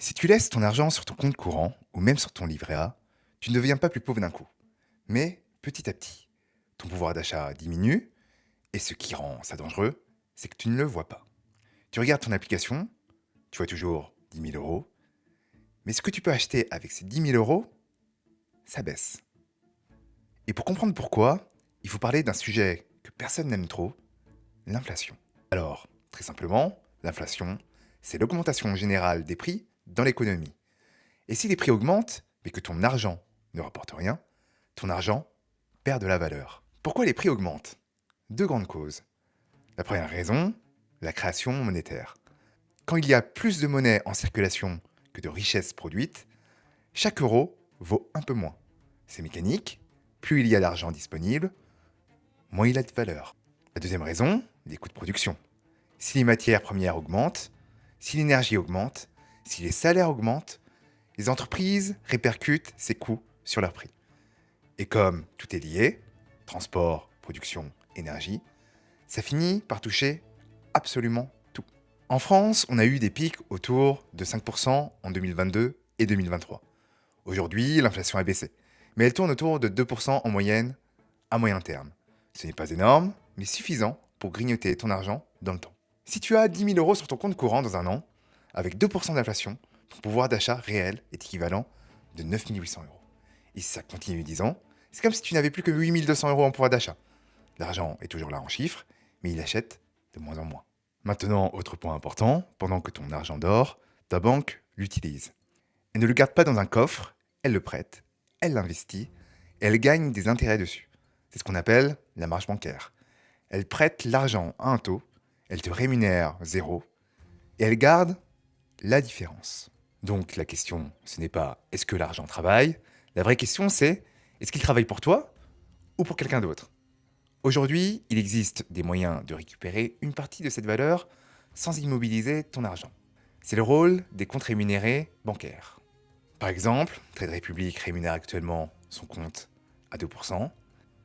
Si tu laisses ton argent sur ton compte courant ou même sur ton livret A, tu ne deviens pas plus pauvre d'un coup. Mais petit à petit, ton pouvoir d'achat diminue et ce qui rend ça dangereux, c'est que tu ne le vois pas. Tu regardes ton application, tu vois toujours 10 000 euros, mais ce que tu peux acheter avec ces 10 000 euros, ça baisse. Et pour comprendre pourquoi, il faut parler d'un sujet que personne n'aime trop, l'inflation. Alors, très simplement, l'inflation, c'est l'augmentation générale des prix dans l'économie. Et si les prix augmentent, mais que ton argent ne rapporte rien, ton argent perd de la valeur. Pourquoi les prix augmentent? Deux grandes causes. La première raison, la création monétaire. Quand il y a plus de monnaie en circulation que de richesses produites, chaque euro vaut un peu moins. C'est mécanique, plus il y a d'argent disponible, moins il a de valeur. La deuxième raison, les coûts de production. Si les matières premières augmentent, si l'énergie augmente, si les salaires augmentent, les entreprises répercutent ces coûts sur leurs prix. Et comme tout est lié, transport, production, énergie, ça finit par toucher absolument tout. En France, on a eu des pics autour de 5% en 2022 et 2023. Aujourd'hui, l'inflation a baissé, mais elle tourne autour de 2% en moyenne à moyen terme. Ce n'est pas énorme, mais suffisant pour grignoter ton argent dans le temps. Si tu as 10 000 euros sur ton compte courant dans un an, avec 2% d'inflation, ton pouvoir d'achat réel est équivalent de 9 800 euros. Et si ça continue 10 ans, c'est comme si tu n'avais plus que 8 200 euros en pouvoir d'achat. L'argent est toujours là en chiffres, mais il achète de moins en moins. Maintenant, autre point important, pendant que ton argent dort, ta banque l'utilise. Elle ne le garde pas dans un coffre, elle le prête, elle l'investit, et elle gagne des intérêts dessus. C'est ce qu'on appelle la marge bancaire. Elle prête l'argent à un taux, elle te rémunère zéro, et elle garde la différence. Donc la question, ce n'est pas est-ce que l'argent travaille, la vraie question c'est est-ce qu'il travaille pour toi ou pour quelqu'un d'autre. Aujourd'hui, il existe des moyens de récupérer une partie de cette valeur sans immobiliser ton argent. C'est le rôle des comptes rémunérés bancaires. Par exemple, Trade Republic rémunère actuellement son compte à 2%,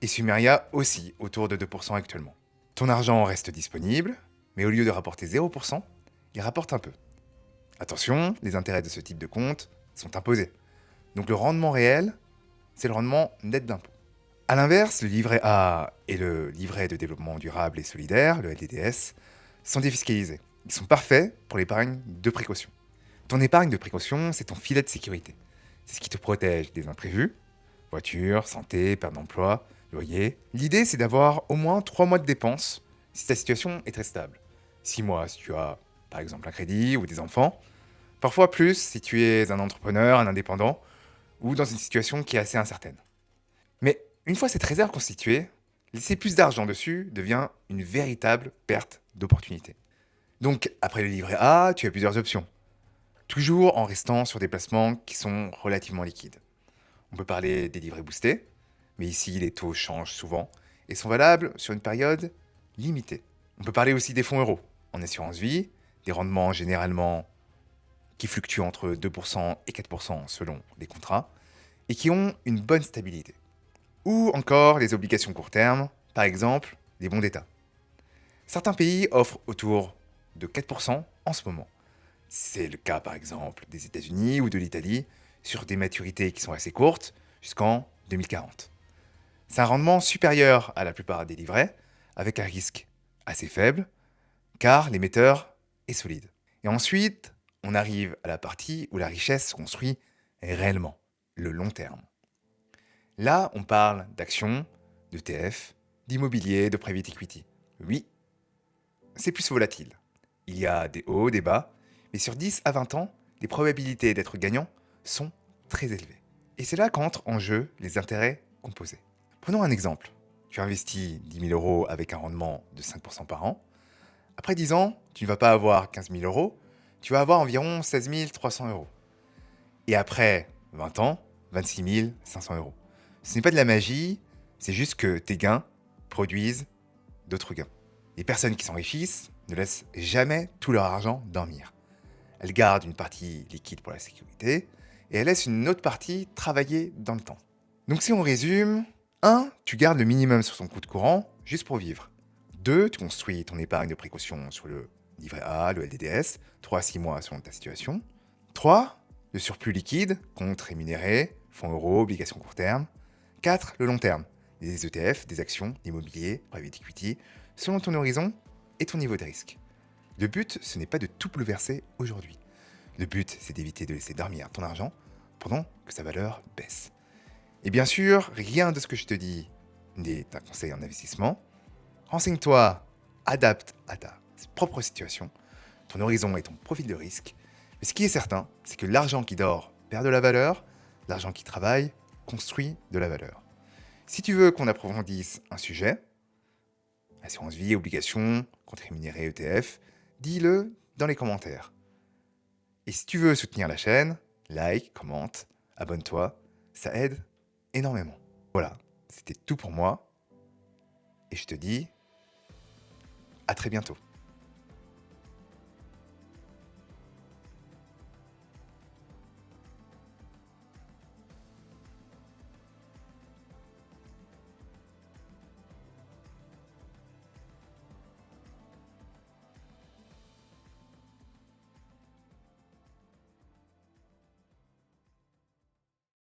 et Sumeria aussi autour de 2% actuellement. Ton argent reste disponible, mais au lieu de rapporter 0%, il rapporte un peu. Attention, les intérêts de ce type de compte sont imposés. Donc le rendement réel, c'est le rendement net d'impôt. A l'inverse, le livret A et le livret de développement durable et solidaire, le LDDS, sont défiscalisés. Ils sont parfaits pour l'épargne de précaution. Ton épargne de précaution, c'est ton filet de sécurité. C'est ce qui te protège des imprévus, voiture, santé, perte d'emploi, loyer. L'idée, c'est d'avoir au moins 3 mois de dépenses si ta situation est très stable. 6 mois si tu as, par exemple, un crédit ou des enfants. Parfois plus si tu es un entrepreneur, un indépendant, ou dans une situation qui est assez incertaine. Mais une fois cette réserve constituée, laisser plus d'argent dessus devient une véritable perte d'opportunité. Donc, après le livret A, tu as plusieurs options. Toujours en restant sur des placements qui sont relativement liquides. On peut parler des livrets boostés, mais ici les taux changent souvent et sont valables sur une période limitée. On peut parler aussi des fonds euros, en assurance vie, des rendements généralement qui fluctuent entre 2% et 4% selon les contrats, et qui ont une bonne stabilité. Ou encore les obligations court terme, par exemple les bons d'État. Certains pays offrent autour de 4% en ce moment. C'est le cas par exemple des États-Unis ou de l'Italie, sur des maturités qui sont assez courtes, jusqu'en 2040. C'est un rendement supérieur à la plupart des livrets, avec un risque assez faible, car l'émetteur est solide. Et ensuite, on arrive à la partie où la richesse se construit réellement, le long terme. Là, on parle d'actions, d'ETF, d'immobilier, de private equity. Oui, c'est plus volatile. Il y a des hauts, des bas, mais sur 10 à 20 ans, les probabilités d'être gagnant sont très élevées. Et c'est là qu'entrent en jeu les intérêts composés. Prenons un exemple. Tu investis 10 000 euros avec un rendement de 5% par an. Après 10 ans, tu ne vas pas avoir 15 000 euros, tu vas avoir environ 16 300 euros. Et après 20 ans, 26 500 euros. Ce n'est pas de la magie, c'est juste que tes gains produisent d'autres gains. Les personnes qui s'enrichissent ne laissent jamais tout leur argent dormir. Elles gardent une partie liquide pour la sécurité et elles laissent une autre partie travailler dans le temps. Donc si on résume, 1. Tu gardes le minimum sur ton compte courant juste pour vivre. 2. Tu construis ton épargne de précaution sur le livret A, le LDDS, 3 à 6 mois selon ta situation. 3. Le surplus liquide, compte rémunéré, fonds euros, obligations court terme. 4. Le long terme, des ETF, des actions, l'immobilier, private equity, selon ton horizon et ton niveau de risque. Le but, ce n'est pas de tout bouleverser aujourd'hui. Le but, c'est d'éviter de laisser dormir ton argent pendant que sa valeur baisse. Et bien sûr, rien de ce que je te dis n'est un conseil en investissement. Renseigne-toi, adapte à ta propre situation, ton horizon et ton profil de risque. Mais ce qui est certain, c'est que l'argent qui dort perd de la valeur, l'argent qui travaille construit de la valeur. Si tu veux qu'on approfondisse un sujet, assurance vie, obligations, compte rémunéré, ETF, dis-le dans les commentaires. Et si tu veux soutenir la chaîne, like, commente, abonne-toi, ça aide énormément. Voilà, c'était tout pour moi. Et je te dis à très bientôt.